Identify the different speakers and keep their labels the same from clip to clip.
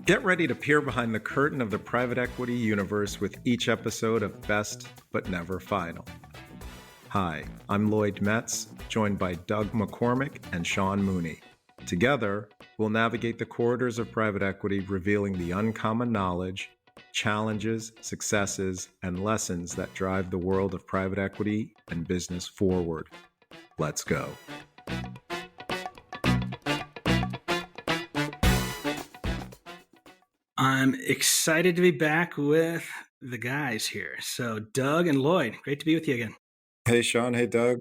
Speaker 1: Get ready to peer behind the curtain of the private equity universe with each episode of Best But Never Final. Hi, I'm Lloyd Metz, joined by Doug McCormick and Sean Mooney. Together, we'll navigate the corridors of private equity, revealing the uncommon knowledge, challenges, successes, and lessons that drive the world of private equity and business forward. Let's go.
Speaker 2: I'm excited to be back with the guys here. So Doug and Lloyd, great to be with you again.
Speaker 1: Hey, Sean. Hey, Doug.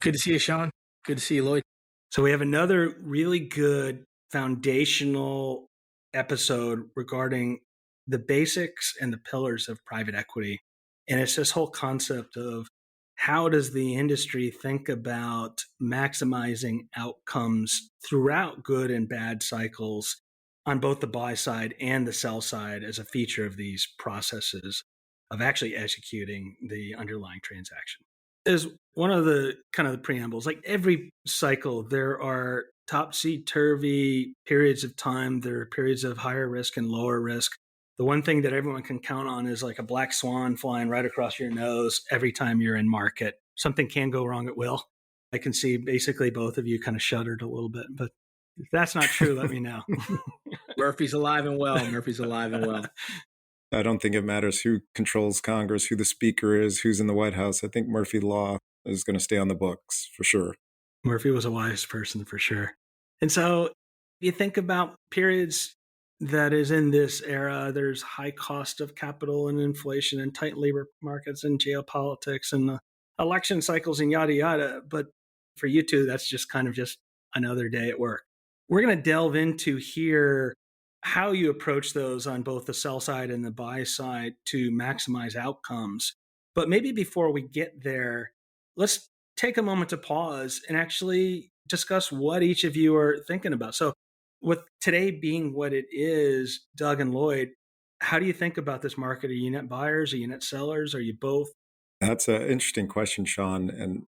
Speaker 3: Good to see you, Sean. Good to see you, Lloyd.
Speaker 2: So we have another really good foundational episode regarding the basics and the pillars of private equity. And it's this whole concept of how does the industry think about maximizing outcomes throughout good and bad cycles on both the buy side and the sell side as a feature of these processes of actually executing the underlying transaction. As one of the kind of the preambles, like every cycle, there are topsy-turvy periods of time. There are periods of higher risk and lower risk. The one thing that everyone can count on is like a black swan flying right across your nose every time you're in market. Something can go wrong at will. I can see basically both of you kind of shuddered a little bit, but if that's not true, let me know.
Speaker 3: Murphy's alive and well. Murphy's alive and well.
Speaker 1: I don't think it matters who controls Congress, who the speaker is, who's in the White House. I think Murphy Law is going to stay on the books for sure.
Speaker 2: Murphy was a wise person for sure. And so you think about periods that is in this era, there's high cost of capital and inflation and tight labor markets and geopolitics and election cycles and yada, yada. But for you two, that's just kind of just another day at work. We're going to delve into here how you approach those on both the sell side and the buy side to maximize outcomes. But maybe before we get there, let's take a moment to pause and actually discuss what each of you are thinking about. So with today being what it is, Doug and Lloyd, how do you think about this market? Are you net buyers? Are you net sellers? Are you both?
Speaker 1: That's an interesting question, Sean. And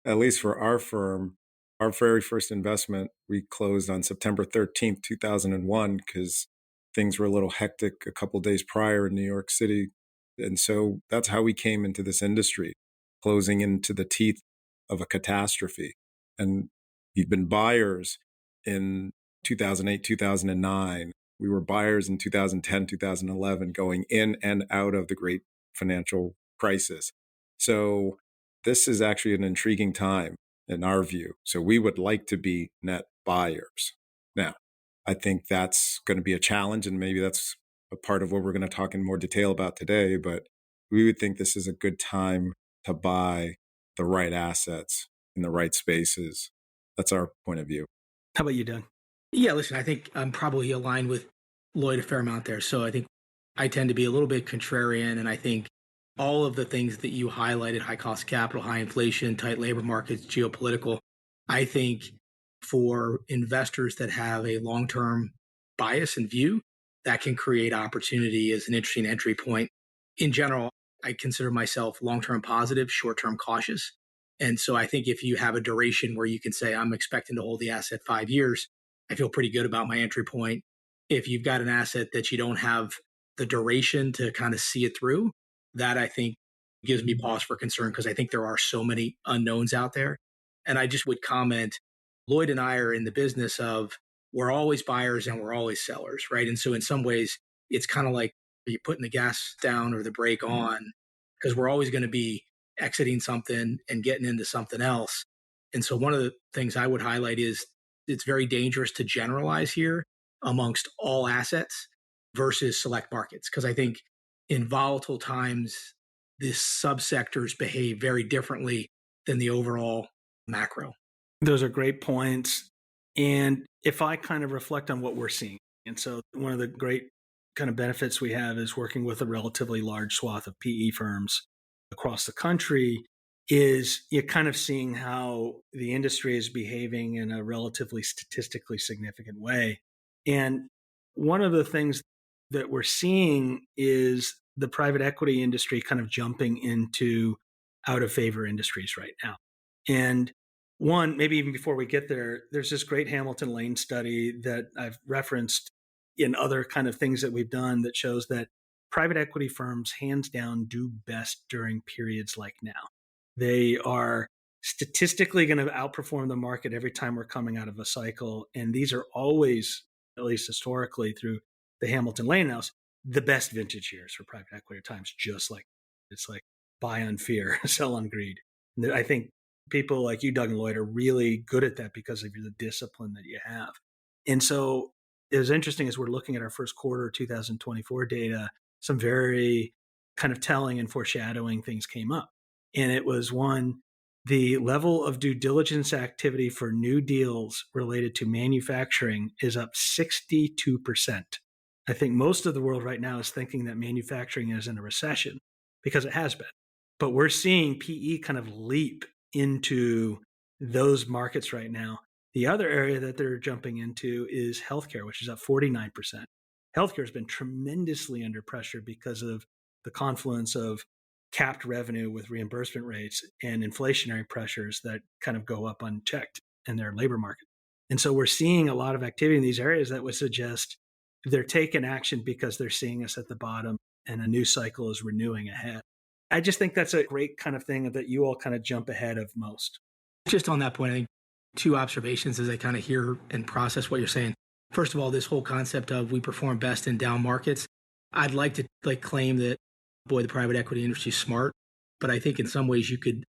Speaker 1: at least for our firm, our very first investment, we closed on September 13th, 2001, because things were a little hectic a couple of days prior in New York City. And so that's how we came into this industry, closing into the teeth of a catastrophe. And we've been buyers in 2008, 2009. We were buyers in 2010, 2011, going in and out of the great financial crisis. So this is actually an intriguing time in our view. So we would like to be net buyers. Now, I think that's going to be a challenge, and maybe that's a part of what we're going to talk in more detail about today, but we would think this is a good time to buy the right assets in the right spaces. That's our point of view.
Speaker 2: How about you, Doug?
Speaker 3: Yeah, listen, I think I'm probably aligned with Lloyd a fair amount there. So I think I tend to be a little bit contrarian, and I think all of the things that you highlighted, high cost capital, high inflation, tight labor markets, geopolitical, I think for investors that have a long-term bias and view, that can create opportunity as an interesting entry point. In general, I consider myself long-term positive, short-term cautious. And so I think if you have a duration where you can say, I'm expecting to hold the asset 5 years, I feel pretty good about my entry point. If you've got an asset that you don't have the duration to kind of see it through, that I think gives me pause for concern because I think there are so many unknowns out there. And I just would comment, Lloyd and I are in the business of we're always buyers and we're always sellers, right? And so in some ways, it's kind of like you're putting the gas down or the brake on because we're always going to be exiting something and getting into something else. And so one of the things I would highlight is it's very dangerous to generalize here amongst all assets versus select markets. Because I think in volatile times, the subsectors behave very differently than the overall macro.
Speaker 2: Those are great points. And if I kind of reflect on what we're seeing, and so one of the great kind of benefits we have is working with a relatively large swath of PE firms across the country, is you're kind of seeing how the industry is behaving in a relatively statistically significant way. And one of the things that we're seeing is the private equity industry kind of jumping into out of favor industries right now. And One, maybe even before we get there, there's this great Hamilton Lane study that I've referenced in other kind of things that we've done that shows that private equity firms, hands down, do best during periods like now. They are statistically going to outperform the market every time we're coming out of a cycle. And these are always, at least historically through the Hamilton Lane house, the best vintage years for private equity times, just like it's like buy on fear, sell on greed. And I think people like you, Doug and Lloyd, are really good at that because of the discipline that you have. And so it was interesting as we're looking at our first quarter 2024 data, some very kind of telling and foreshadowing things came up. And it was one, the level of due diligence activity for new deals related to manufacturing is up 62%. I think most of the world right now is thinking that manufacturing is in a recession because it has been. But we're seeing PE kind of leap into those markets right now. The other area that they're jumping into is healthcare, which is up 49%. Healthcare has been tremendously under pressure because of the confluence of capped revenue with reimbursement rates and inflationary pressures that kind of go up unchecked in their labor market. And so we're seeing a lot of activity in these areas that would suggest they're taking action because they're seeing us at the bottom and a new cycle is renewing ahead. I just think that's a great kind of thing that you all kind of jump ahead of most.
Speaker 3: Just on that point, I think two observations as I kind of hear and process what you're saying. First of all, this whole concept of we perform best in down markets. I'd like to claim that, boy, the private equity industry is smart, but I think in some ways you could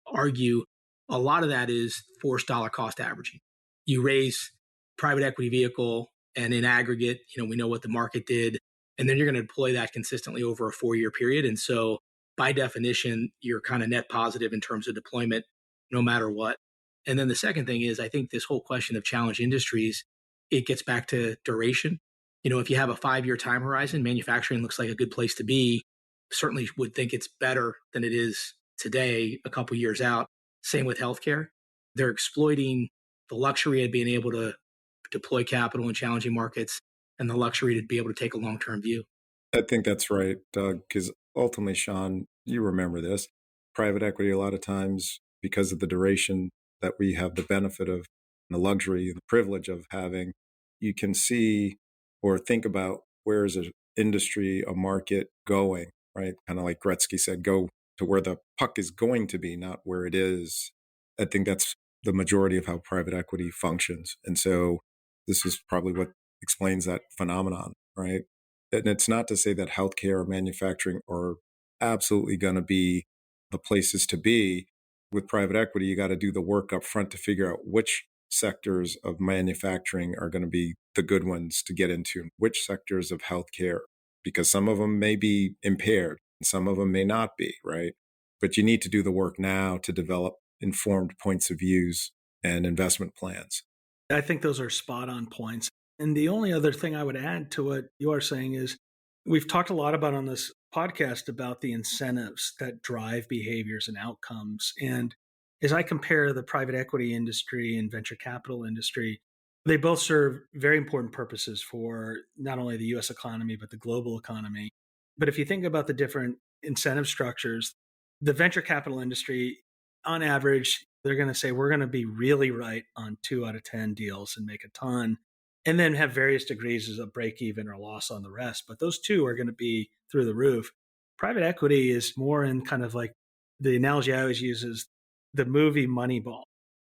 Speaker 3: argue a lot of that is forced dollar cost averaging. You raise private equity vehicle and in aggregate, we know what the market did, and then you're going to deploy that consistently over a 4-year period. And so by definition, you're kind of net positive in terms of deployment, no matter what. And then the second thing is, I think this whole question of challenge industries, it gets back to duration. If you have a 5-year time horizon, manufacturing looks like a good place to be. Certainly would think it's better than it is today, a couple years out. Same with healthcare. They're exploiting the luxury of being able to deploy capital in challenging markets and the luxury to be able to take a long-term view.
Speaker 1: I think that's right, Doug, because ultimately, Sean, you remember this. Private equity, a lot of times, because of the duration that we have the benefit of, and the luxury, the privilege of having, you can see or think about where is an industry, a market going, right? Kind of like Gretzky said, go to where the puck is going to be, not where it is. I think that's the majority of how private equity functions. And so this is probably what explains that phenomenon, right? And it's not to say that healthcare or manufacturing are absolutely going to be the places to be. With private equity, you got to do the work up front to figure out which sectors of manufacturing are going to be the good ones to get into, which sectors of healthcare, because some of them may be impaired and some of them may not be, right? But you need to do the work now to develop informed points of views and investment plans.
Speaker 2: I think those are spot on points. And the only other thing I would add to what you are saying is we've talked a lot about on this podcast about the incentives that drive behaviors and outcomes. And as I compare the private equity industry and venture capital industry, they both serve very important purposes for not only the US economy, but the global economy. But if you think about the different incentive structures, the venture capital industry, on average, they're going to say, we're going to be really right on 2 out of 10 deals and make a ton, and then have various degrees of break even or loss on the rest. But those two are going to be through the roof. Private equity is more in kind of like the analogy I always use is the movie Moneyball.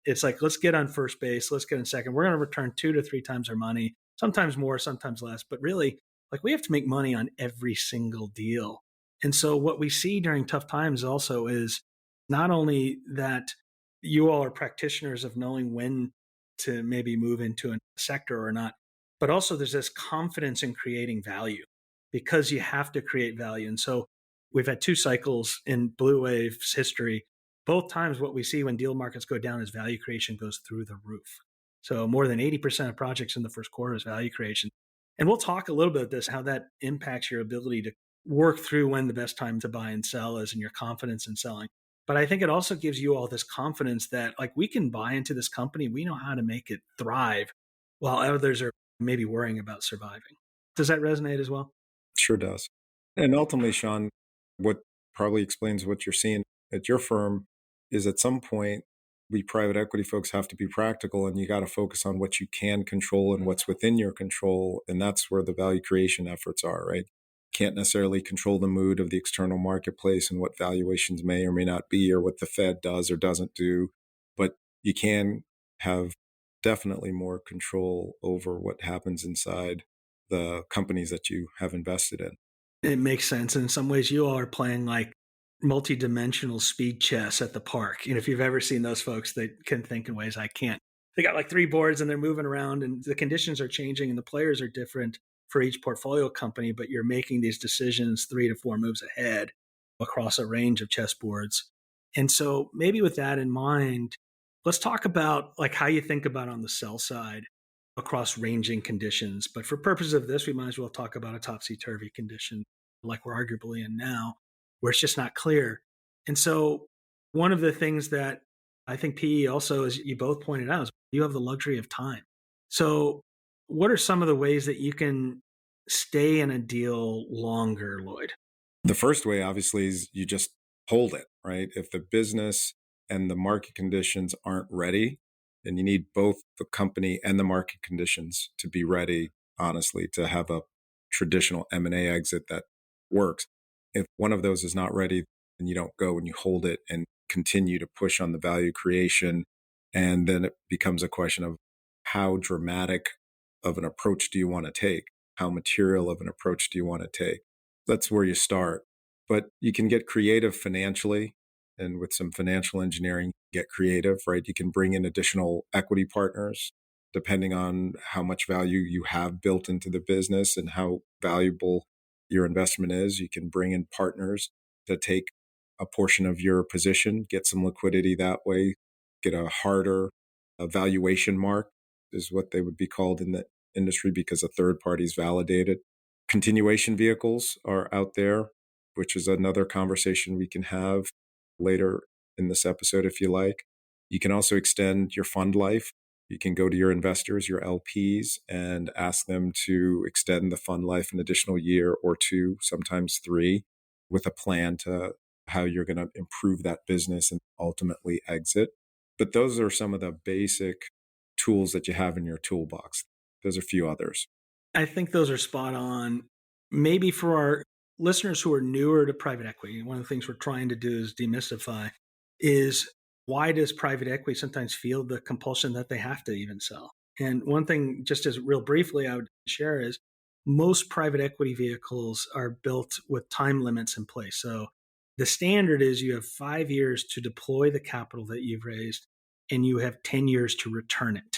Speaker 2: It's like, let's get on first base. Let's get in second. We're going to return 2 to 3 times our money, sometimes more, sometimes less. But really, like we have to make money on every single deal. And so what we see during tough times also is not only that you all are practitioners of knowing when to maybe move into a sector or not, but also there's this confidence in creating value because you have to create value. And so we've had 2 cycles in Blue Wave's history. Both times what we see when deal markets go down is value creation goes through the roof. So more than 80% of projects in the first quarter is value creation. And we'll talk a little bit about this, how that impacts your ability to work through when the best time to buy and sell is and your confidence in selling. But I think it also gives you all this confidence that like we can buy into this company. We know how to make it thrive while others are maybe worrying about surviving. Does that resonate as well?
Speaker 1: Sure does. And ultimately, Sean, what probably explains what you're seeing at your firm is at some point we private equity folks have to be practical, and you got to focus on what you can control and what's within your control. And that's where the value creation efforts are, right? Can't necessarily control the mood of the external marketplace and what valuations may or may not be, or what the Fed does or doesn't do. But you can have definitely more control over what happens inside the companies that you have invested in.
Speaker 2: It makes sense. And in some ways, you all are playing like multi-dimensional speed chess at the park. If you've ever seen those folks that can think in ways I can't. They got like 3 boards and they're moving around, and the conditions are changing and the players are different for each portfolio company, but you're making these decisions 3 to 4 moves ahead across a range of chessboards. And so maybe with that in mind, let's talk about like how you think about on the sell side across ranging conditions. But for purposes of this, we might as well talk about a topsy-turvy condition like we're arguably in now, where it's just not clear. And so one of the things that I think PE also, as you both pointed out, is you have the luxury of time. So what are some of the ways that you can stay in a deal longer, Lloyd?
Speaker 1: The first way, obviously, is you just hold it, right? If the business and the market conditions aren't ready, then you need both the company and the market conditions to be ready, honestly, to have a traditional M&A exit that works. If one of those is not ready, then you don't go and you hold it and continue to push on the value creation. And then it becomes a question of how dramatic of an approach do you want to take? How material of an approach do you want to take? That's where you start. But you can get creative financially, and with some financial engineering, get creative, right? You can bring in additional equity partners depending on how much value you have built into the business and how valuable your investment is. You can bring in partners to take a portion of your position, get some liquidity that way, get a harder valuation mark is what they would be called in the industry because a third party's validated. Continuation vehicles are out there, which is another conversation we can have later in this episode if you like. You can also extend your fund life. You can go to your investors, your LPs, and ask them to extend the fund life an additional year or 2, sometimes 3, with a plan to how you're going to improve that business and ultimately exit. But those are some of the basic tools that you have in your toolbox. There's a few others.
Speaker 2: I think those are spot on. Maybe for our listeners who are newer to private equity, one of the things we're trying to do is demystify is why does private equity sometimes feel the compulsion that they have to even sell? And one thing, just as real briefly, I would share is most private equity vehicles are built with time limits in place. So the standard is you have 5 years to deploy the capital that you've raised, and you have 10 years to return it.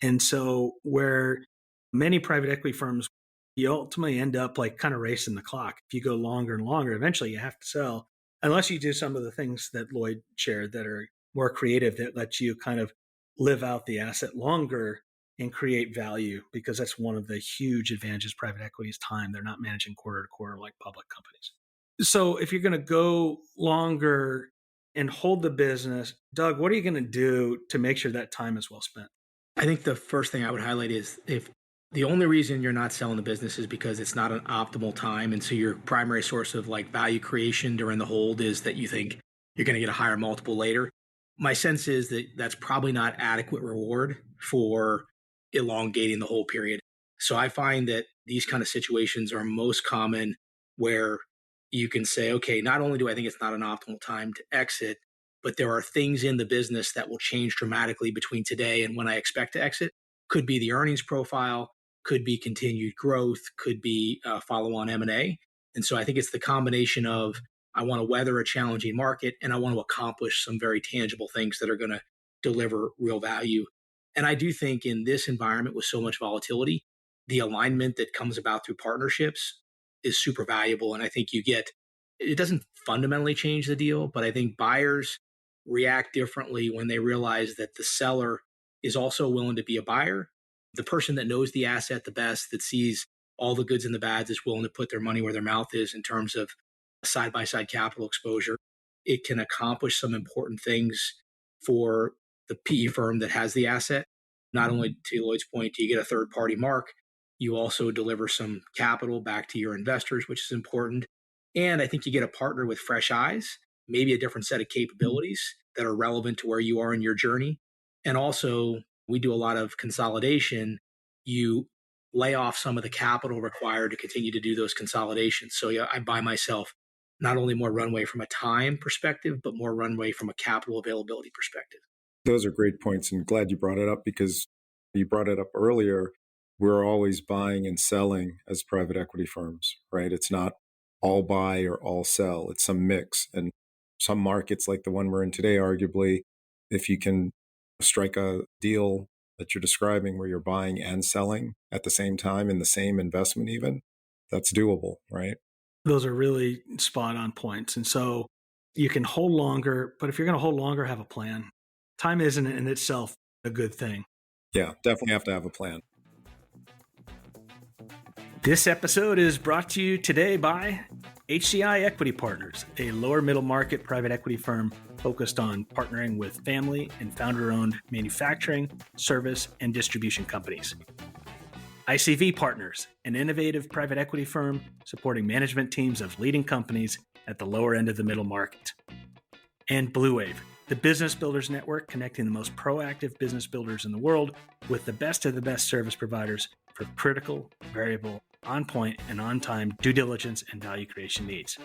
Speaker 2: And so where many private equity firms, you ultimately end up like kind of racing the clock. If you go longer and longer, eventually you have to sell, unless you do some of the things that Lloyd shared that are more creative, that let you kind of live out the asset longer and create value, because that's one of the huge advantages private equity is time. They're not managing quarter to quarter like public companies. So if you're going to go longer and hold the business, Doug, what are you going to do to make sure that time is well spent?
Speaker 3: I think the first thing I would highlight is if the only reason you're not selling the business is because it's not an optimal time, and so your primary source of like value creation during the hold is that you think you're going to get a higher multiple later. My sense is that that's probably not adequate reward for elongating the whole period. So I find that these kind of situations are most common where you can say, okay, not only do I think it's not an optimal time to exit, but there are things in the business that will change dramatically between today and when I expect to exit. Could be the earnings profile, could be continued growth, could be follow-on M&A. And so I think it's the combination of I want to weather a challenging market and I want to accomplish some very tangible things that are going to deliver real value. And I do think in this environment with so much volatility, the alignment that comes about through partnerships is super valuable. And I think it doesn't fundamentally change the deal, but I think buyers react differently when they realize that the seller is also willing to be a buyer. The person that knows the asset the best, that sees all the goods and the bads, is willing to put their money where their mouth is in terms of side-by-side capital exposure. It can accomplish some important things for the PE firm that has the asset. Not only, to Lloyd's point, do you get a third-party mark, you also deliver some capital back to your investors, which is important. And I think you get a partner with fresh eyes maybe a different set of capabilities that are relevant to where you are in your journey. And also, we do a lot of consolidation. You lay off some of the capital required to continue to do those consolidations. So yeah, I buy myself not only more runway from a time perspective, but more runway from a capital availability perspective.
Speaker 1: Those are great points, and glad you brought it up, because you brought it up earlier. We're always buying and selling as private equity firms, right? It's not all buy or all sell. It's some mix. And some markets like the one we're in today, arguably, if you can strike a deal that you're describing where you're buying and selling at the same time in the same investment even, that's doable, right?
Speaker 2: Those are really spot on points. And so you can hold longer, but if you're going to hold longer, have a plan. Time isn't in itself a good thing.
Speaker 1: Yeah, definitely have to have a plan.
Speaker 2: This episode is brought to you today by HCI Equity Partners, a lower middle market private equity firm focused on partnering with family and founder-owned manufacturing, service, and distribution companies. ICV Partners, an innovative private equity firm supporting management teams of leading companies at the lower end of the middle market. And Blue Wave, the business builders network connecting the most proactive business builders in the world with the best of the best service providers for critical, variable, on-point, and on-time due diligence and value creation needs.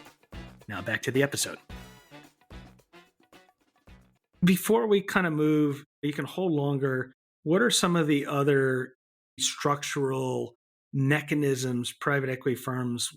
Speaker 2: Now back to the episode. Before we kind of move, you can hold longer. What are some of the other structural mechanisms private equity firms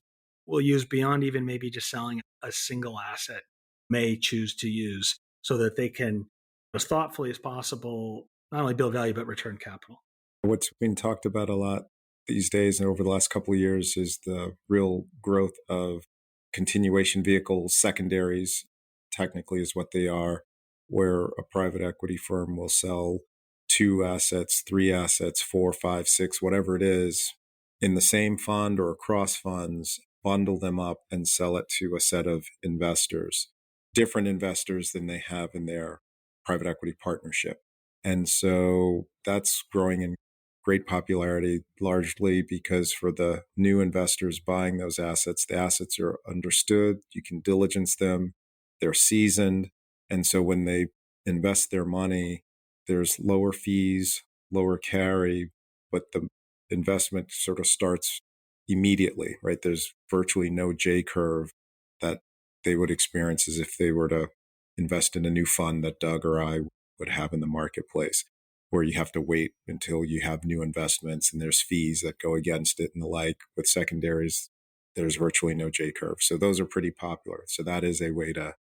Speaker 2: will use beyond even maybe just selling a single asset may choose to use so that they can, as thoughtfully as possible, not only build value, but return capital?
Speaker 1: What's been talked about a lot these days and over the last couple of years is the real growth of continuation vehicles. Secondaries technically is what they are, where a private equity firm will sell 2 assets, 3 assets, 4, 5, 6, whatever it is, in the same fund or across funds, bundle them up and sell it to a set of investors, different investors than they have in their private equity partnership. And so that's growing in great popularity, largely because for the new investors buying those assets, the assets are understood, you can diligence them, they're seasoned. And so when they invest their money, there's lower fees, lower carry, but the investment sort of starts immediately, right? There's virtually no J curve that they would experience as if they were to invest in a new fund that Doug or I would have in the marketplace, where you have to wait until you have new investments and there's fees that go against it and the like. With secondaries, there's virtually no J curve. So those are pretty popular. So that is a way to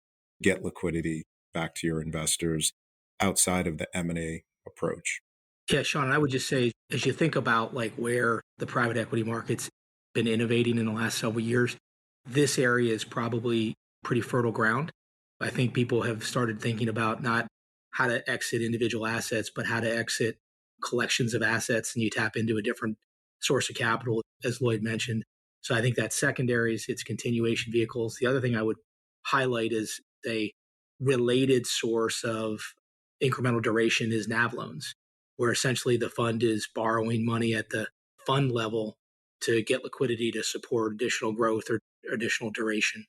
Speaker 1: get liquidity back to your investors outside of the M&A approach.
Speaker 3: Yeah, Sean, I would just say, as you think about like where the private equity market's been innovating in the last several years, this area is probably pretty fertile ground. I think people have started thinking about not how to exit individual assets, but how to exit collections of assets, and you tap into a different source of capital, as Lloyd mentioned. So I think that's secondaries, it's continuation vehicles. The other thing I would highlight is a related source of incremental duration is NAV loans, where essentially the fund is borrowing money at the fund level to get liquidity to support additional growth or additional duration.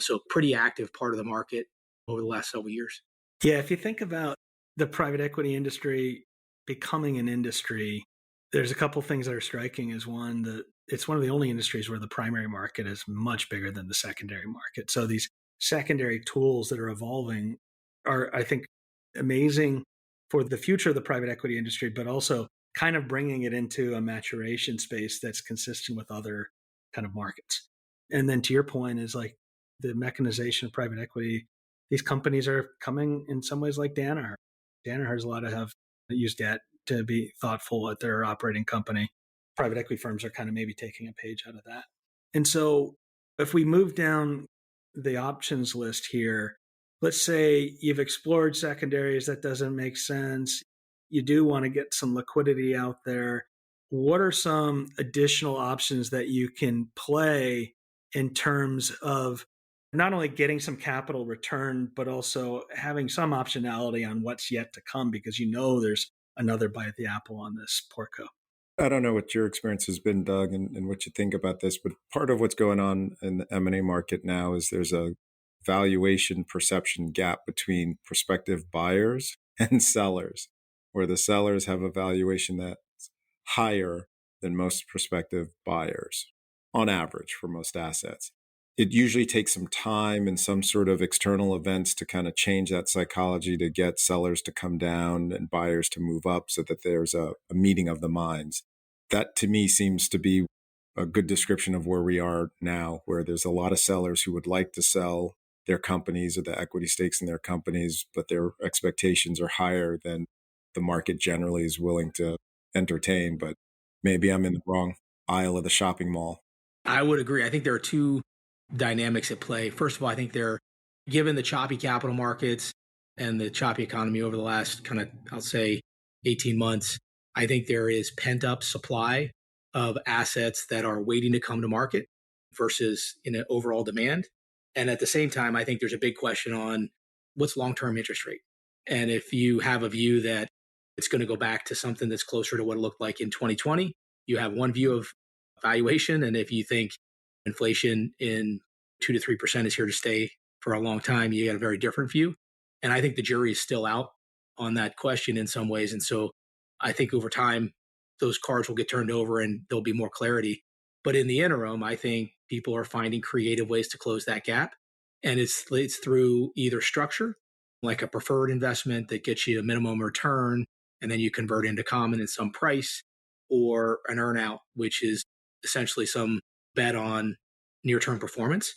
Speaker 3: So pretty active part of the market over the last several years.
Speaker 2: Yeah, if you think about the private equity industry becoming an industry, there's a couple things that are striking. Is one, that it's one of the only industries where the primary market is much bigger than the secondary market. So these secondary tools that are evolving are, I think, amazing for the future of the private equity industry, but also kind of bringing it into a maturation space that's consistent with other kind of markets. And then to your point is like the mechanization of private equity. These companies are coming in some ways like Danaher. Danaher has a lot of have used debt to be thoughtful at their operating company. Private equity firms are kind of maybe taking a page out of that. And so if we move down the options list here, let's say you've explored secondaries, that doesn't make sense. You do want to get some liquidity out there. What are some additional options that you can play in terms of not only getting some capital return, but also having some optionality on what's yet to come, because you know there's another bite at the apple on this portco?
Speaker 1: I don't know what your experience has been, Doug, and what you think about this, but part of what's going on in the M&A market now is there's a valuation perception gap between prospective buyers and sellers, where the sellers have a valuation that's higher than most prospective buyers on average for most assets. It usually takes some time and some sort of external events to kind of change that psychology to get sellers to come down and buyers to move up so that there's a meeting of the minds. That to me seems to be a good description of where we are now, where there's a lot of sellers who would like to sell their companies or the equity stakes in their companies, but their expectations are higher than the market generally is willing to entertain. But maybe I'm in the wrong aisle of the shopping mall.
Speaker 3: I would agree. I think there are two dynamics at play. First of all, I think given the choppy capital markets and the choppy economy over the last kind of, I'll say, 18 months, I think there is pent up supply of assets that are waiting to come to market versus in an overall demand. And at the same time, I think there's a big question on what's long-term interest rate. And if you have a view that it's going to go back to something that's closer to what it looked like in 2020, you have one view of valuation. And if you think inflation in 2 to 3% is here to stay for a long time, you got a very different view. And I think the jury is still out on that question in some ways. And so I think over time, those cards will get turned over and there'll be more clarity. But in the interim, I think people are finding creative ways to close that gap. And it's through either structure, like a preferred investment that gets you a minimum return, and then you convert into common in some price, or an earnout, which is essentially some bet on near-term performance.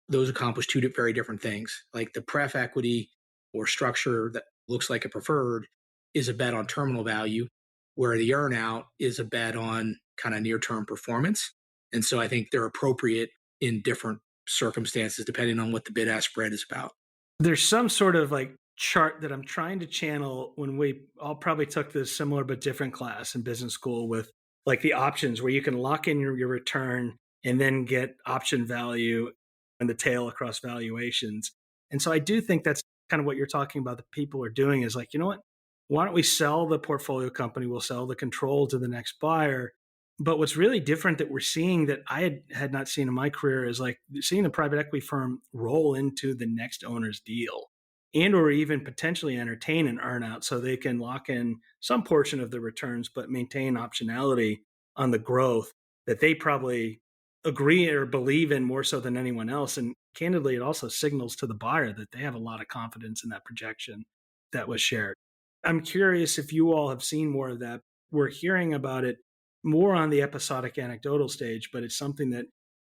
Speaker 3: Those accomplish two very different things. Like the pref equity or structure that looks like a preferred is a bet on terminal value, where the earnout is a bet on kind of near-term performance. And so I think they're appropriate in different circumstances, depending on what the bid-ask spread is about.
Speaker 2: There's some sort of like chart that I'm trying to channel when we all probably took this similar but different class in business school with like the options where you can lock in your return and then get option value and the tail across valuations. And so I do think that's kind of what you're talking about that people are doing is like, you know what, why don't we sell the portfolio company? We'll sell the control to the next buyer. But what's really different that we're seeing that I had not seen in my career is like seeing the private equity firm roll into the next owner's deal and or even potentially entertain an earnout so they can lock in some portion of the returns, but maintain optionality on the growth that they probably agree or believe in more so than anyone else. And candidly, it also signals to the buyer that they have a lot of confidence in that projection that was shared. I'm curious if you all have seen more of that. We're hearing about it more on the episodic anecdotal stage, but it's something that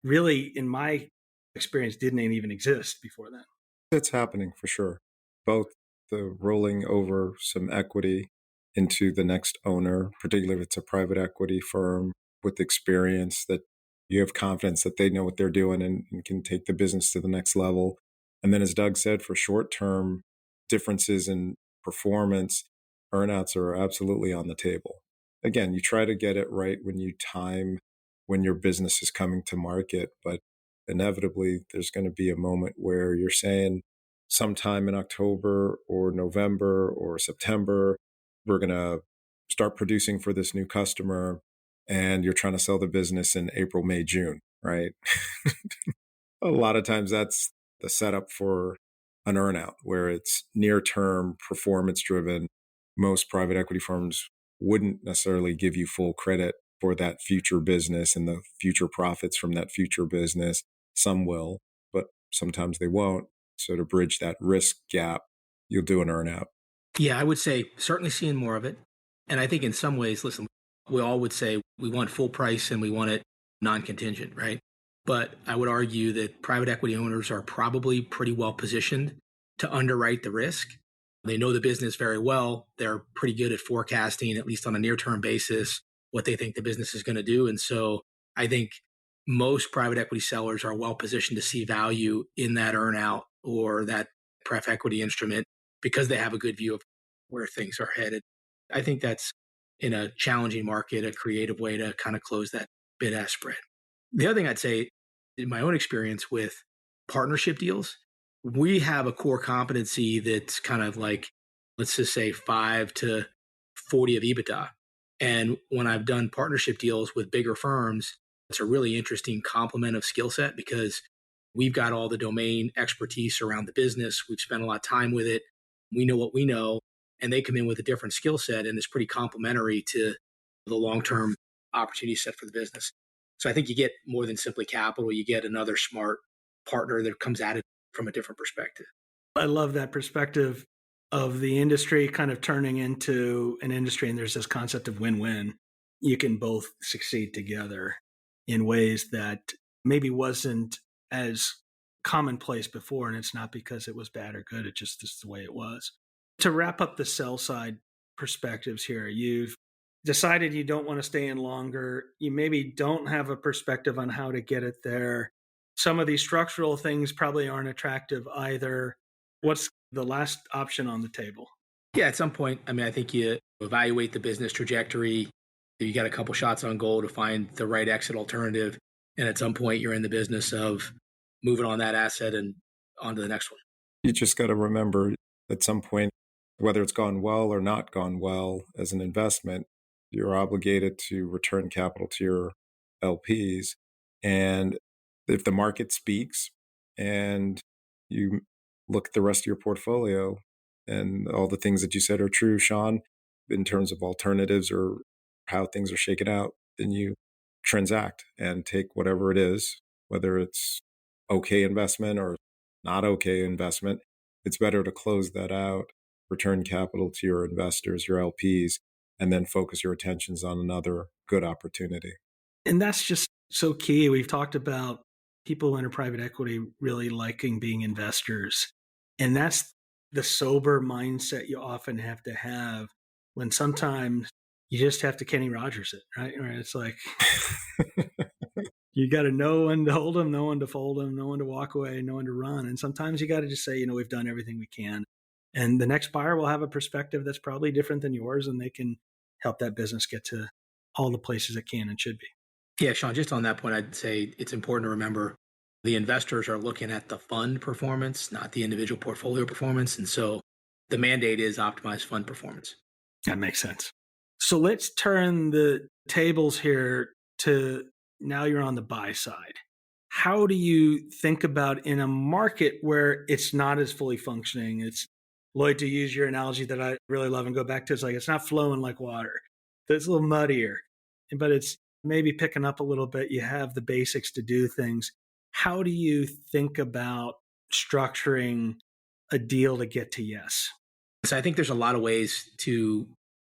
Speaker 2: really, in my experience, didn't even exist before then.
Speaker 1: It's happening for sure. Both the rolling over some equity into the next owner, particularly if it's a private equity firm with experience that you have confidence that they know what they're doing and can take the business to the next level. And then as Doug said, for short-term differences in performance, earnouts are absolutely on the table. Again, you try to get it right when you time when your business is coming to market, but inevitably there's going to be a moment where you're saying sometime in October or November or September, we're going to start producing for this new customer, and you're trying to sell the business in April, May, June, right? A lot of times that's the setup for an earnout where it's near-term performance driven. Most private equity firms wouldn't necessarily give you full credit for that future business and the future profits from that future business. Some will, but sometimes they won't. So to bridge that risk gap, you'll do an earnout.
Speaker 3: Yeah, I would say certainly seeing more of it. And I think in some ways, listen, we all would say we want full price and we want it non-contingent, right? But I would argue that private equity owners are probably pretty well positioned to underwrite the risk. They know the business very well. They're pretty good at forecasting, at least on a near-term basis, what they think the business is going to do. And so I think most private equity sellers are well positioned to see value in that earnout or that pref equity instrument because they have a good view of where things are headed. I think that's, in a challenging market, a creative way to kind of close that bid-ask spread. The other thing I'd say, in my own experience with partnership deals, we have a core competency that's kind of like, let's just say 5 to 40 of EBITDA. And when I've done partnership deals with bigger firms, it's a really interesting complement of skill set because we've got all the domain expertise around the business. We've spent a lot of time with it. We know what we know, and they come in with a different skill set, and it's pretty complementary to the long-term opportunity set for the business. So I think you get more than simply capital. You get another smart partner that comes at it from a different perspective.
Speaker 2: I love that perspective of the industry kind of turning into an industry, and there's this concept of win-win. You can both succeed together in ways that maybe wasn't as commonplace before, and it's not because it was bad or good. It just is the way it was. To wrap up the sell side perspectives here, you've decided you don't want to stay in longer. You maybe don't have a perspective on how to get it there. Some of these structural things probably aren't attractive either. What's the last option on the table?
Speaker 3: Yeah, at some point, I think you evaluate the business trajectory. You got a couple shots on goal to find the right exit alternative. And at some point, you're in the business of moving on that asset and on to the next one.
Speaker 1: You just got to remember at some point, whether it's gone well or not gone well as an investment, you're obligated to return capital to your LPs. And if the market speaks and you look at the rest of your portfolio and all the things that you said are true, Sean, in terms of alternatives or how things are shaken out, then you transact and take whatever it is, whether it's okay investment or not okay investment. It's better to close that out, return capital to your investors, your LPs, and then focus your attentions on another good opportunity.
Speaker 2: And that's just so key. We've talked about people in private equity really liking being investors. And that's the sober mindset you often have to have when sometimes you just have to Kenny Rogers it, right? It's like you got to know when to hold them, know when to fold them, know when to walk away, know when to run. And sometimes you got to just say, we've done everything we can. And the next buyer will have a perspective that's probably different than yours, and they can help that business get to all the places it can and should be.
Speaker 3: Yeah, Sean, just on that point, I'd say it's important to remember the investors are looking at the fund performance, not the individual portfolio performance. And so the mandate is optimize fund performance.
Speaker 2: That makes sense. So let's turn the tables here to now you're on the buy side. How do you think about in a market where it's not as fully functioning? It's, Lloyd, to use your analogy that I really love and go back to, it's like it's not flowing like water. It's a little muddier, but it's maybe picking up a little bit. You have the basics to do things. How do you think about structuring a deal to get to yes?
Speaker 3: So I think there's a lot of ways to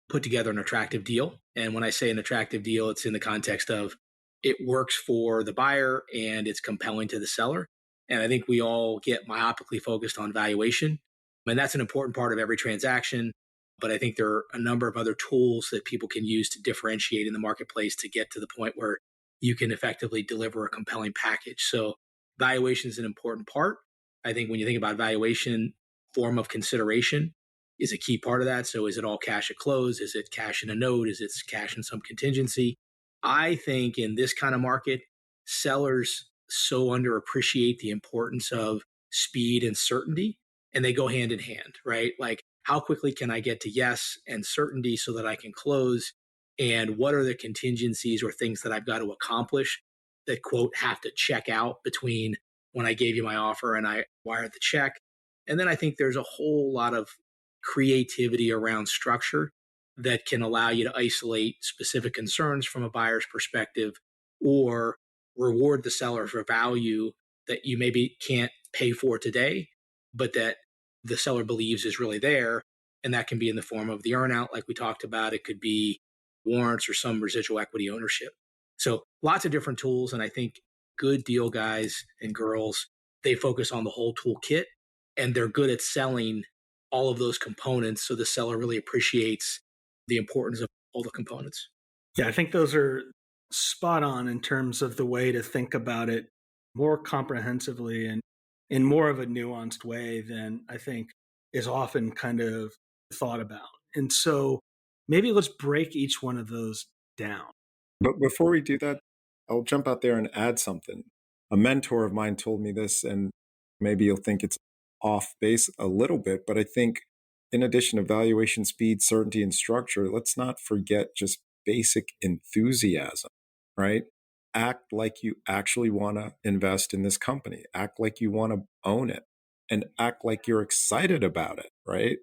Speaker 3: put together an attractive deal. And when I say an attractive deal, it's in the context of it works for the buyer and it's compelling to the seller. And I think we all get myopically focused on valuation. And that's an important part of every transaction. But I think there are a number of other tools that people can use to differentiate in the marketplace to get to the point where you can effectively deliver a compelling package. So valuation is an important part. I think when you think about valuation, form of consideration is a key part of that. So is it all cash at close? Is it cash in a note? Is it cash in some contingency? I think in this kind of market, sellers so underappreciate the importance of speed and certainty, and they go hand in hand, right? Like, how quickly can I get to yes and certainty so that I can close? And what are the contingencies or things that I've got to accomplish that, quote, have to check out between when I gave you my offer and I wired the check? And then I think there's a whole lot of creativity around structure that can allow you to isolate specific concerns from a buyer's perspective or reward the seller for value that you maybe can't pay for today, but that the seller believes is really there. And that can be in the form of the earnout, like we talked about. It could be warrants or some residual equity ownership. So lots of different tools. And I think good deal guys and girls, they focus on the whole toolkit and they're good at selling all of those components. So the seller really appreciates the importance of all the components.
Speaker 2: Yeah, I think those are spot on in terms of the way to think about it more comprehensively and in more of a nuanced way than I think is often kind of thought about. And so maybe let's break each one of those down.
Speaker 1: But before we do that, I'll jump out there and add something. A mentor of mine told me this, and maybe you'll think it's off base a little bit, but I think in addition to valuation, speed, certainty, and structure, let's not forget just basic enthusiasm, right? act like you actually want to invest in this company, act like you want to own it, and act like you're excited about it, right?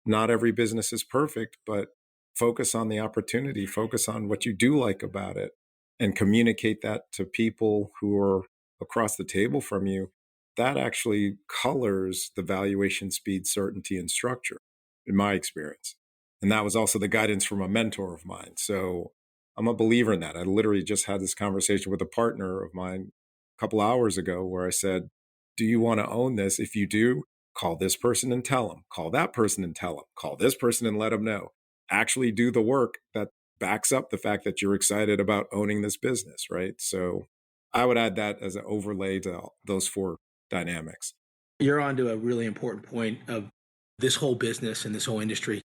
Speaker 1: Not every business is perfect, but focus on the opportunity, focus on what you do like about it, and communicate that to people who are across the table from you. That actually colors the valuation, speed, certainty, and structure, in my experience. And that was also the guidance from a mentor of mine. So I'm a believer in that. I literally just had this conversation with a partner of mine a couple hours ago where I said, do you want to own this? If you do, call this person and tell them, call that person and tell them, call this person and let them know. Actually do the work that backs up the fact that you're excited about owning this business, right? So I would add that as an overlay to those four dynamics.
Speaker 3: You're onto a really important point of this whole business and this whole industry.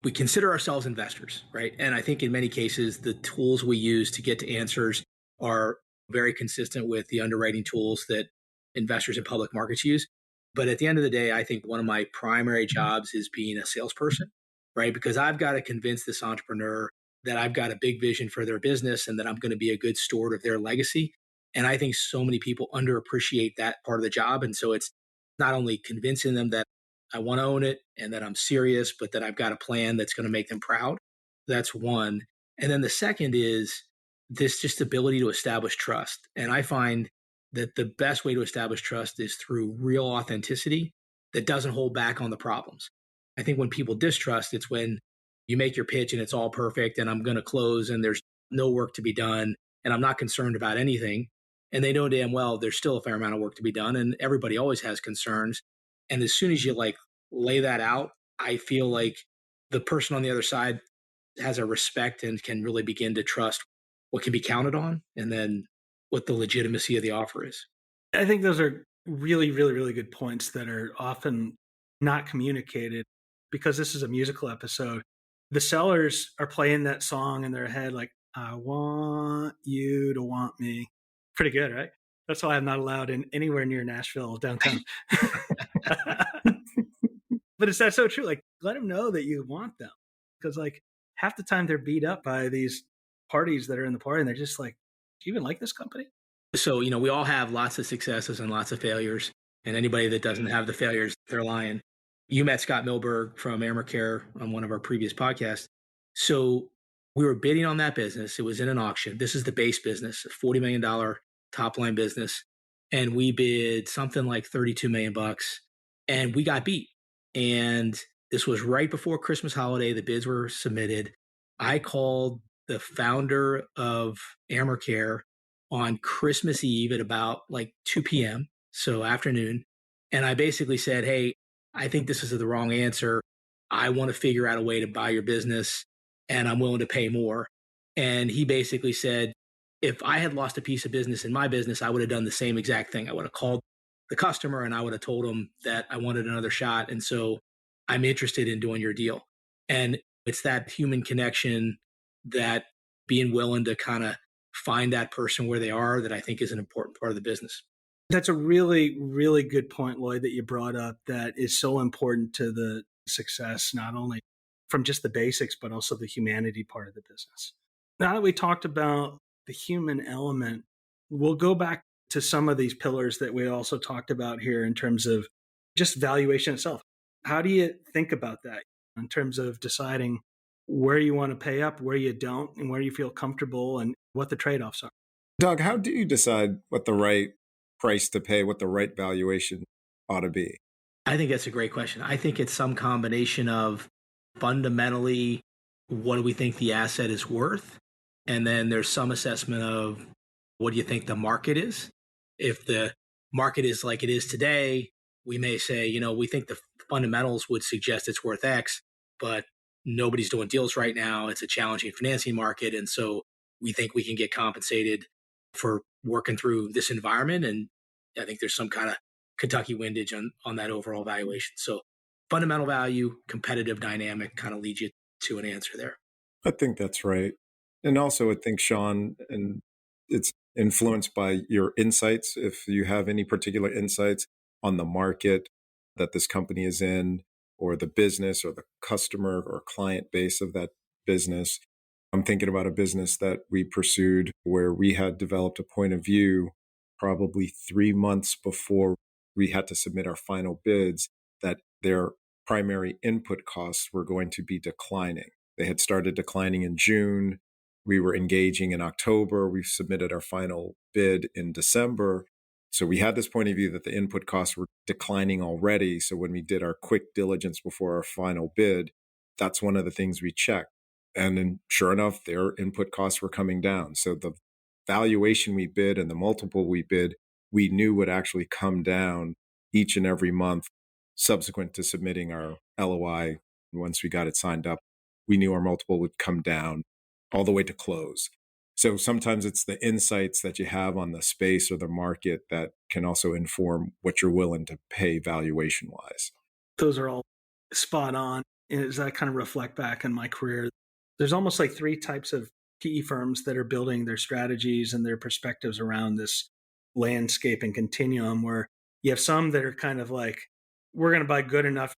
Speaker 3: We consider ourselves investors, right? And I think in many cases, the tools we use to get to answers are very consistent with the underwriting tools that investors in public markets use. But at the end of the day, I think one of my primary jobs is being a salesperson, right? Because I've got to convince this entrepreneur that I've got a big vision for their business and that I'm going to be a good steward of their legacy. And I think so many people underappreciate that part of the job. And so it's not only convincing them that I want to own it and that I'm serious, but that I've got a plan that's going to make them proud. That's one. And then the second is this just ability to establish trust. And I find that the best way to establish trust is through real authenticity that doesn't hold back on the problems. I think when people distrust, it's when you make your pitch and it's all perfect and I'm going to close and there's no work to be done and I'm not concerned about anything. And they know damn well there's still a fair amount of work to be done and everybody always has concerns. And as soon as you lay that out, I feel like the person on the other side has a respect and can really begin to trust what can be counted on and then what the legitimacy of the offer is.
Speaker 2: I think those are really, really, really good points that are often not communicated because this is a musical episode. The sellers are playing that song in their head like, I want you to want me. Pretty good, right? That's why I'm not allowed in anywhere near Nashville downtown. But is that so true? Like, let them know that you want them. Because half the time they're beat up by these parties that are in the party and they're just like, do you even like this company?
Speaker 3: So, we all have lots of successes and lots of failures. And anybody that doesn't have the failures, they're lying. You met Scott Milberg from AmerCare on one of our previous podcasts. So we were bidding on that business. It was in an auction. This is the base business, a $40 million top line business. And we bid something like $32 million and we got beat. And this was right before Christmas holiday. The bids were submitted. I called the founder of AmerCare on Christmas Eve at about 2 p.m. So afternoon. And I basically said, hey, I think this is the wrong answer. I want to figure out a way to buy your business and I'm willing to pay more. And he basically said, if I had lost a piece of business in my business, I would have done the same exact thing. I would have called the customer and I would have told him that I wanted another shot. And so I'm interested in doing your deal. And it's that human connection, that being willing to kind of find that person where they are, that I think is an important part of the business.
Speaker 2: That's a really, really good point, Lloyd, that you brought up that is so important to the success, not only from just the basics, but also the humanity part of the business. Now that we talked about the human element, we'll go back to some of these pillars that we also talked about here in terms of just valuation itself. How do you think about that in terms of deciding where you want to pay up, where you don't, and where you feel comfortable and what the trade-offs are?
Speaker 1: Doug, how do you decide what the right price to pay, what the right valuation ought to be?
Speaker 3: I think that's a great question. I think it's some combination of fundamentally, what do we think the asset is worth? And then there's some assessment of what do you think the market is? If the market is like it is today, we may say, we think the fundamentals would suggest it's worth X, but nobody's doing deals right now. It's a challenging financing market. And so we think we can get compensated for working through this environment. And I think there's some kind of Kentucky windage on that overall valuation. So fundamental value, competitive dynamic kind of leads you to an answer there.
Speaker 1: I think that's right. And also I think, Sean, and it's influenced by your insights. If you have any particular insights on the market that this company is in, or the business or the customer or client base of that business, I'm thinking about a business that we pursued where we had developed a point of view probably 3 months before we had to submit our final bids that their primary input costs were going to be declining. They had started declining in June. We were engaging in October. We submitted our final bid in December. So we had this point of view that the input costs were declining already. So when we did our quick diligence before our final bid, that's one of the things we checked. And then sure enough, their input costs were coming down. So the valuation we bid and the multiple we bid, we knew would actually come down each and every month subsequent to submitting our LOI. Once we got it signed up, we knew our multiple would come down all the way to close. So sometimes it's the insights that you have on the space or the market that can also inform what you're willing to pay valuation wise.
Speaker 2: Those are all spot on. And as I kind of reflect back on my career, there's almost like three types of PE firms that are building their strategies and their perspectives around this landscape and continuum, where you have some that are kind of like, we're going to buy good enough,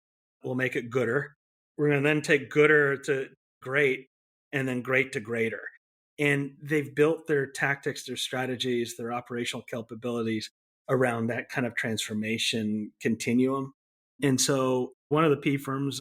Speaker 2: we'll make it gooder. We're going to then take gooder to great and then great to greater. And they've built their tactics, their strategies, their operational capabilities around that kind of transformation continuum. And so one of the P firms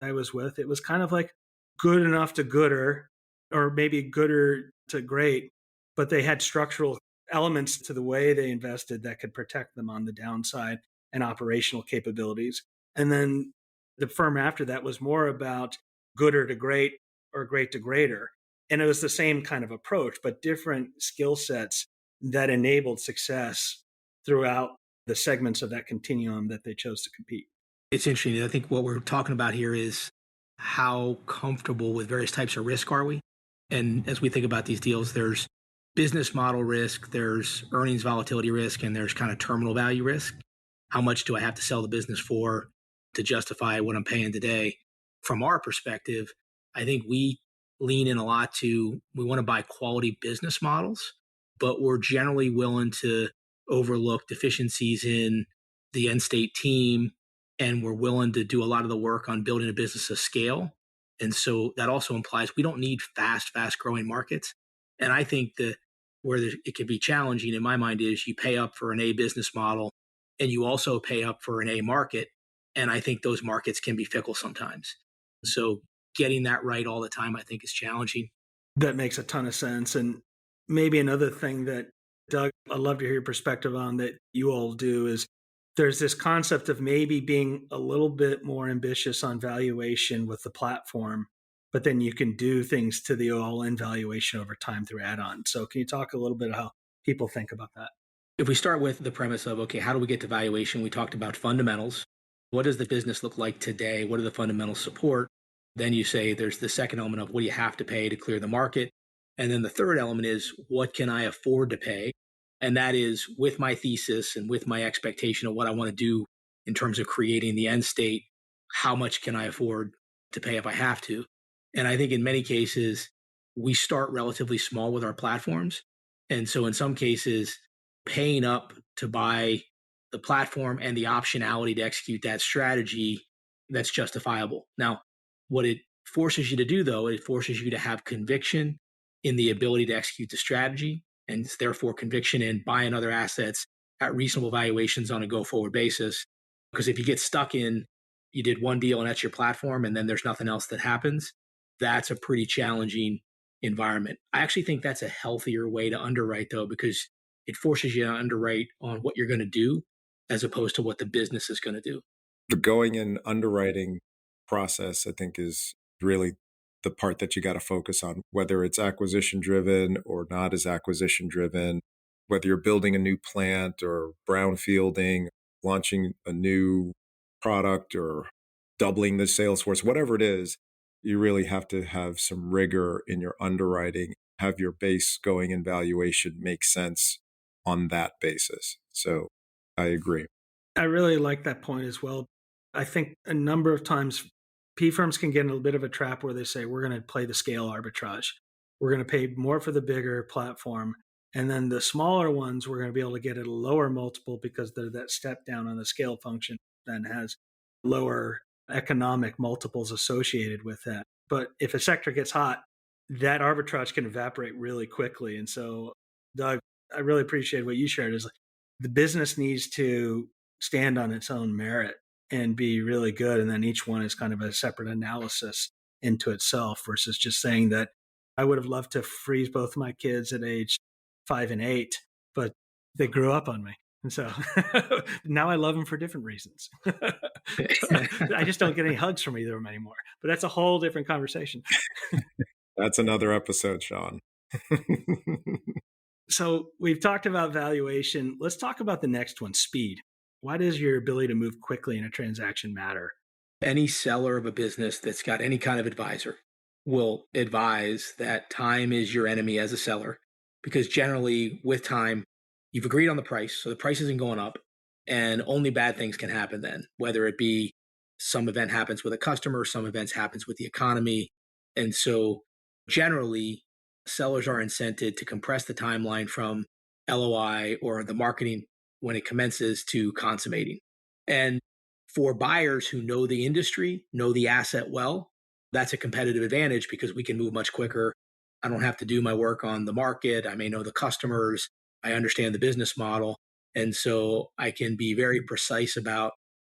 Speaker 2: I was with, it was kind of like good enough to gooder, or maybe gooder to great, but they had structural elements to the way they invested that could protect them on the downside and operational capabilities. And then the firm after that was more about gooder to great or great to greater. And it was the same kind of approach, but different skill sets that enabled success throughout the segments of that continuum that they chose to compete.
Speaker 3: It's interesting. I think what we're talking about here is how comfortable with various types of risk are we? And as we think about these deals, there's business model risk, there's earnings volatility risk, and there's kind of terminal value risk. How much do I have to sell the business for to justify what I'm paying today? From our perspective, I think we lean in a lot to, we want to buy quality business models, but we're generally willing to overlook deficiencies in the end state team, and we're willing to do a lot of the work on building a business of scale. And so that also implies we don't need fast growing markets. And I think that where it could be challenging in my mind is you pay up for an A business model and you also pay up for an A market. And I think those markets can be fickle sometimes. So getting that right all the time, I think, is challenging.
Speaker 2: That makes a ton of sense. And maybe another thing that, Doug, I'd love to hear your perspective on that you all do is there's this concept of maybe being a little bit more ambitious on valuation with the platform, but then you can do things to the all-in valuation over time through add-on. So can you talk a little bit how people think about that?
Speaker 3: If we start with the premise of, okay, how do we get to valuation? We talked about fundamentals. What does the business look like today? What do the fundamentals support? Then you say there's the second element of what do you have to pay to clear the market? And then the third element is what can I afford to pay? And that is with my thesis and with my expectation of what I want to do in terms of creating the end state, how much can I afford to pay if I have to? And I think in many cases, we start relatively small with our platforms. And so in some cases, paying up to buy the platform and the optionality to execute that strategy, that's justifiable. Now, what it forces you to do, though, it forces you to have conviction in the ability to execute the strategy, and therefore conviction in buying other assets at reasonable valuations on a go-forward basis. Because if you get stuck in, you did one deal and that's your platform, and then there's nothing else that happens, that's a pretty challenging environment. I actually think that's a healthier way to underwrite, though, because it forces you to underwrite on what you're going to do as opposed to what the business is going to do.
Speaker 1: The going in underwriting process, I think, is really the part that you got to focus on, whether it's acquisition driven or not as acquisition driven, whether you're building a new plant or brownfielding, launching a new product or doubling the sales force, whatever it is, you really have to have some rigor in your underwriting, have your base going in valuation make sense on that basis. So I agree.
Speaker 2: I really like that point as well. I think a number of times P firms can get in a bit of a trap where they say, we're going to play the scale arbitrage. We're going to pay more for the bigger platform. And then the smaller ones, we're going to be able to get at a lower multiple because they're that step down on the scale function then has lower economic multiples associated with that. But if a sector gets hot, that arbitrage can evaporate really quickly. And so, Doug, I really appreciate what you shared is like, the business needs to stand on its own merit and be really good. And then each one is kind of a separate analysis into itself versus just saying that I would have loved to freeze both my kids at age 5 and 8, but they grew up on me. And so now I love them for different reasons. I just don't get any hugs from either of them anymore. But that's a whole different conversation.
Speaker 1: That's another episode, Sean.
Speaker 2: So we've talked about valuation. Let's talk about the next one, speed. Why does your ability to move quickly in a transaction matter?
Speaker 3: Any seller of a business that's got any kind of advisor will advise that time is your enemy as a seller, because generally with time, you've agreed on the price. So the price isn't going up and only bad things can happen then, whether it be some event happens with a customer, some events happens with the economy. And so generally sellers are incented to compress the timeline from LOI or the marketing when it commences to consummating. And for buyers who know the industry, know the asset well, that's a competitive advantage because we can move much quicker. I don't have to do my work on the market. I may know the customers. I understand the business model. And so I can be very precise about,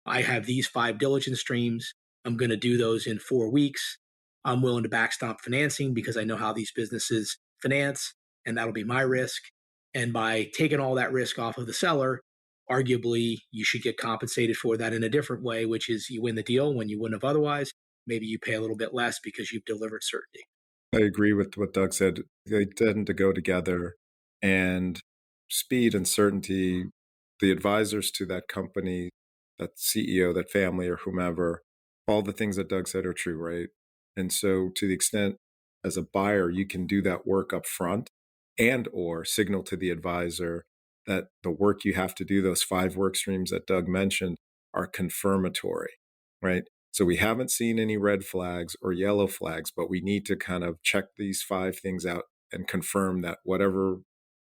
Speaker 3: I have these 5 diligence streams. I'm going to do those in 4 weeks. I'm willing to backstop financing because I know how these businesses finance, and that'll be my risk. And by taking all that risk off of the seller, arguably you should get compensated for that in a different way, which is you win the deal when you wouldn't have otherwise. Maybe you pay a little bit less because you've delivered certainty.
Speaker 1: I agree with what Doug said. They tend to go together, and speed and certainty, the advisors to that company, that CEO, that family, or whomever, all the things that Doug said are true, right? And so to the extent as a buyer, you can do that work up front and or signal to the advisor that the work you have to do, those 5 work streams that Doug mentioned, are confirmatory, right? So we haven't seen any red flags or yellow flags, but we need to kind of check these 5 things out and confirm that whatever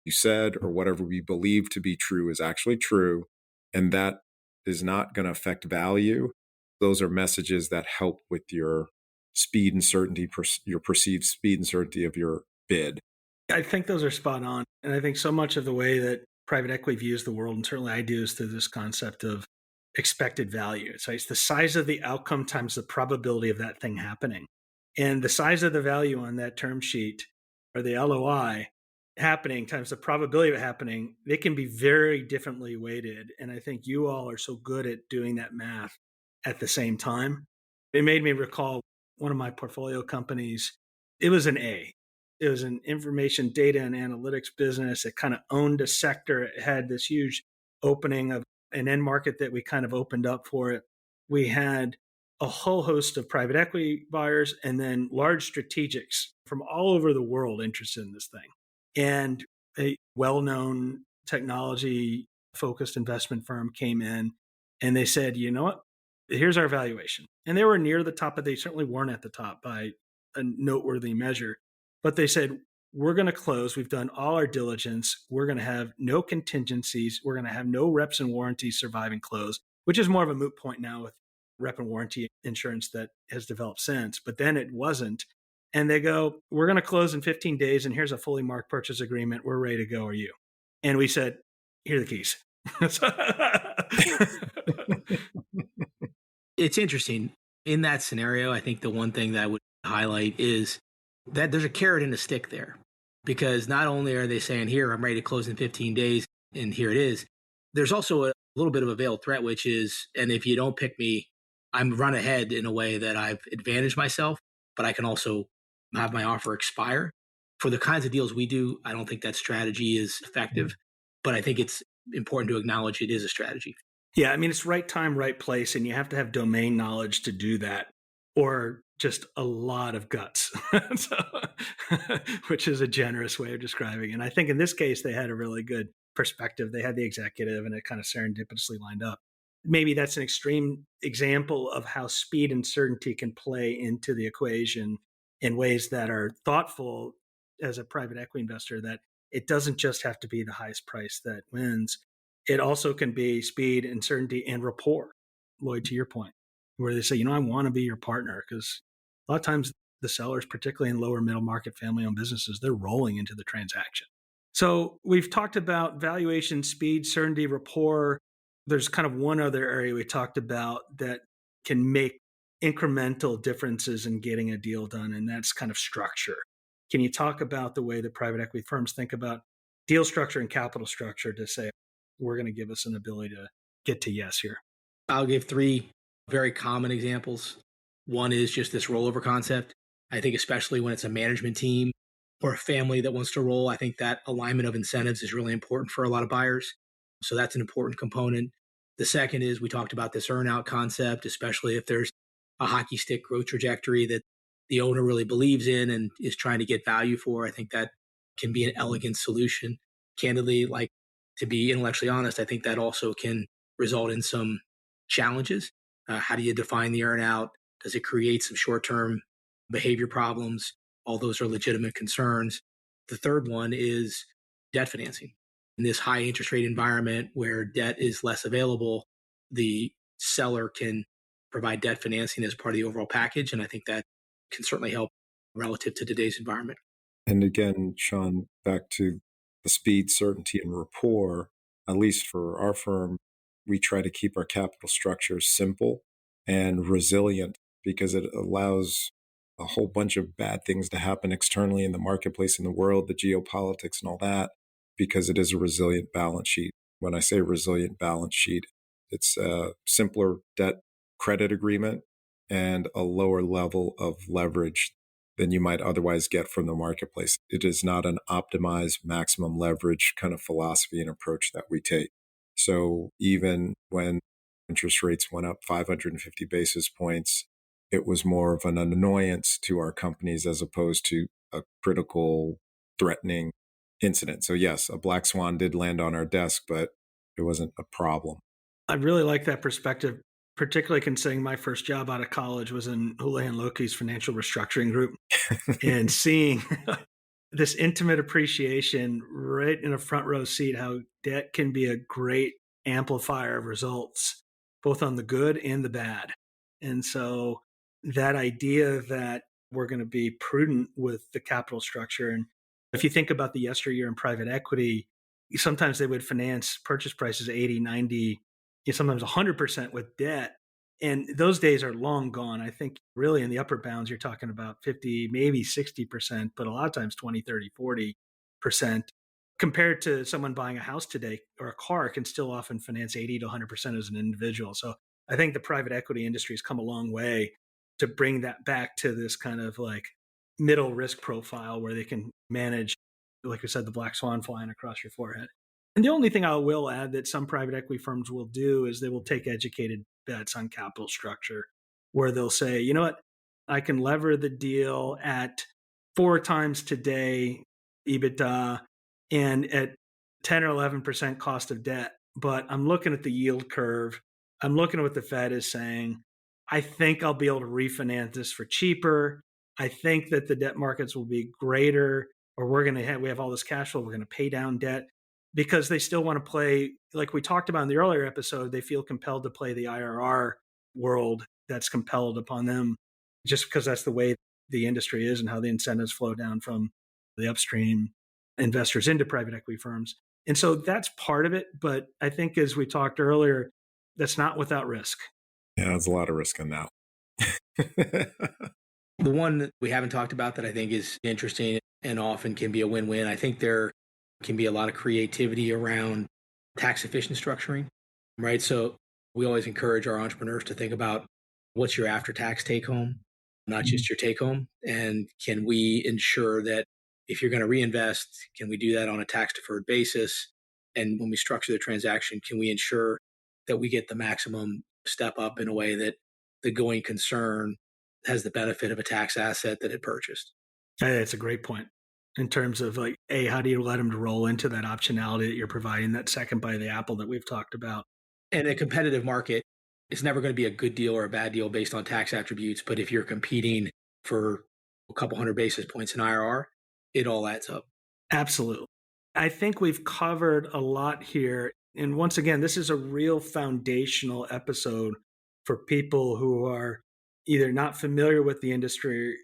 Speaker 1: you said or whatever we believe to be true is actually true. And that is not going to affect value. Those are messages that help with your speed and certainty, your perceived speed and certainty of your bid.
Speaker 2: I think those are spot on. And I think so much of the way that private equity views the world, and certainly I do, is through this concept of expected value. So it's the size of the outcome times the probability of that thing happening. And the size of the value on that term sheet or the LOI happening times the probability of it happening, they can be very differently weighted. And I think you all are so good at doing that math at the same time. It made me recall one of my portfolio companies. It was an A. It was an information data and analytics business. It kind of owned a sector. It had this huge opening of an end market that we kind of opened up for it. We had a whole host of private equity buyers and then large strategics from all over the world interested in this thing. And a well-known technology-focused investment firm came in and they said, you know what? Here's our valuation. And they were near the top, but they certainly weren't at the top by a noteworthy measure. But they said, we're going to close. We've done all our diligence. We're going to have no contingencies. We're going to have no reps and warranties survive and close, which is more of a moot point now with rep and warranty insurance that has developed since. But then it wasn't. And they go, we're going to close in 15 days. And here's a fully marked purchase agreement. We're ready to go. Are you? And we said, here are the keys.
Speaker 3: It's interesting. In that scenario, I think the one thing that I would highlight is that there's a carrot and a stick there, because not only are they saying, here, I'm ready to close in 15 days, and here it is, there's also a little bit of a veiled threat, which is, and if you don't pick me, I'm run ahead in a way that I've advantaged myself, but I can also have my offer expire. For the kinds of deals we do, I don't think that strategy is effective, but I think it's important to acknowledge it is a strategy.
Speaker 2: Yeah, I mean, it's right time, right place, and you have to have domain knowledge to do that, or just a lot of guts, which is a generous way of describing it. And I think in this case, they had a really good perspective. They had the executive, and it kind of serendipitously lined up. Maybe that's an extreme example of how speed and certainty can play into the equation in ways that are thoughtful as a private equity investor, that it doesn't just have to be the highest price that wins. It also can be speed and certainty and rapport, Lloyd, to your point, where they say, I want to be your partner, because a lot of times the sellers, particularly in lower middle market family-owned businesses, they're rolling into the transaction. So we've talked about valuation, speed, certainty, rapport. There's kind of one other area we talked about that can make incremental differences in getting a deal done, and that's kind of structure. Can you talk about the way that private equity firms think about deal structure and capital structure to say, we're going to give us an ability to get to yes here?
Speaker 3: I'll give three very common examples. One is just this rollover concept. I think especially when it's a management team or a family that wants to roll, I think that alignment of incentives is really important for a lot of buyers. So that's an important component. The second is we talked about this earnout concept, especially if there's a hockey stick growth trajectory that the owner really believes in and is trying to get value for. I think that can be an elegant solution. Candidly, like, to be intellectually honest, I think that also can result in some challenges. How do you define the earnout? Does it create some short-term behavior problems? All those are legitimate concerns. The third one is debt financing. In this high interest rate environment where debt is less available, the seller can provide debt financing as part of the overall package. And I think that can certainly help relative to today's environment.
Speaker 1: And again, Sean, back to the speed, certainty, and rapport, at least for our firm, we try to keep our capital structure simple and resilient because it allows a whole bunch of bad things to happen externally in the marketplace, in the world, the geopolitics and all that, because it is a resilient balance sheet. When I say resilient balance sheet, it's a simpler debt credit agreement and a lower level of leverage than you might otherwise get from the marketplace. It is not an optimized maximum leverage kind of philosophy and approach that we take. So even when interest rates went up 550 basis points, it was more of an annoyance to our companies as opposed to a critical, threatening incident. So yes, a black swan did land on our desk, but it wasn't a problem.
Speaker 2: I really like that perspective, particularly considering my first job out of college was in Houlihan Lokey's financial restructuring group and seeing this intimate appreciation right in a front row seat, how debt can be a great amplifier of results, both on the good and the bad. And so that idea that we're going to be prudent with the capital structure. And if you think about the yesteryear in private equity, sometimes they would finance purchase prices 80, 90, sometimes 100% with debt. And those days are long gone. I think really in the upper bounds, you're talking about 50, maybe 60%, but a lot of times 20, 30, 40% compared to someone buying a house today or a car can still often finance 80 to 100% as an individual. So I think the private equity industry has come a long way to bring that back to this kind of like middle risk profile where they can manage, like we said, the black swan flying across your forehead. And the only thing I will add that some private equity firms will do is they will take educated bets on capital structure where they'll say, you know what, I can lever the deal at 4 times today EBITDA and at 10 or 11% cost of debt. But I'm looking at the yield curve. I'm looking at what the Fed is saying. I think I'll be able to refinance this for cheaper. I think that the debt markets will be greater, or we have all this cash flow. We're going to pay down debt because they still want to play, like we talked about in the earlier episode, they feel compelled to play the IRR world that's compelled upon them just because that's the way the industry is and how the incentives flow down from the upstream investors into private equity firms. And so that's part of it. But I think as we talked earlier, that's not without risk.
Speaker 1: Yeah, there's a lot of risk in that.
Speaker 3: The one that we haven't talked about that I think is interesting and often can be a win-win, I think there can be a lot of creativity around tax efficient structuring, right? So we always encourage our entrepreneurs to think about what's your after-tax take-home, not just your take-home, and can we ensure that if you're going to reinvest, can we do that on a tax-deferred basis? And when we structure the transaction, can we ensure that we get the maximum step up in a way that the going concern has the benefit of a tax asset that it purchased?
Speaker 2: That's a great point in terms of like, A, how do you let them roll into that optionality that you're providing, that second bite of the apple that we've talked about?
Speaker 3: In a competitive market, it's never going to be a good deal or a bad deal based on tax attributes. But if you're competing for a couple hundred basis points in IRR, it all adds up.
Speaker 2: Absolutely. I think we've covered a lot here. And once again, this is a real foundational episode for people who are either not familiar with the industry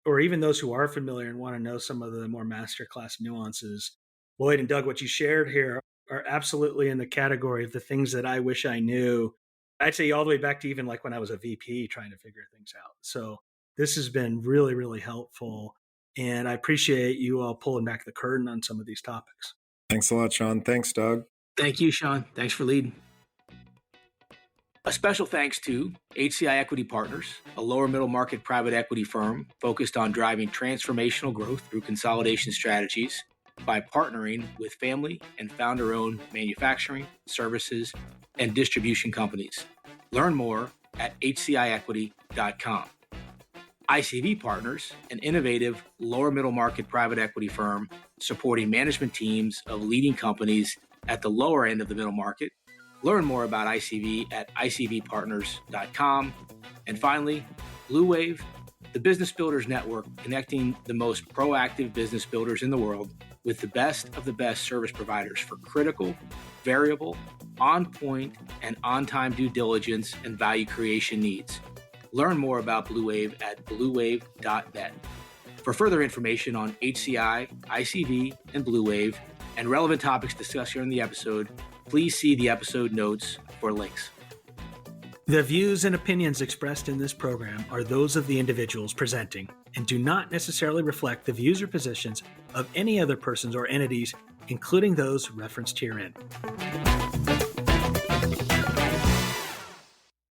Speaker 2: or even those who are familiar and want to know some of the more masterclass nuances, Lloyd and Doug, what you shared here are absolutely in the category of the things that I wish I knew. I'd say all the way back to even like when I was a VP trying to figure things out. So this has been really, really helpful. And I appreciate you all pulling back the curtain on some of these topics.
Speaker 1: Thanks a lot, Sean. Thanks, Doug.
Speaker 3: Thank you, Sean. Thanks for leading. A special thanks to HCI Equity Partners, a lower middle market private equity firm focused on driving transformational growth through consolidation strategies by partnering with family and founder-owned manufacturing, services, and distribution companies. Learn more at hciequity.com. ICV Partners, an innovative lower middle market private equity firm supporting management teams of leading companies at the lower end of the middle market. Learn more about ICV at icvpartners.com. And finally, Blue Wave, the Business Builders Network, connecting the most proactive business builders in the world with the best of the best service providers for critical, variable, on-point, and on-time due diligence and value creation needs. Learn more about Blue Wave at bluewave.net. For further information on HCI, ICV, and Blue Wave, and relevant topics discussed here in the episode, please see the episode notes for links.
Speaker 2: The views and opinions expressed in this program are those of the individuals presenting and do not necessarily reflect the views or positions of any other persons or entities, including those referenced herein.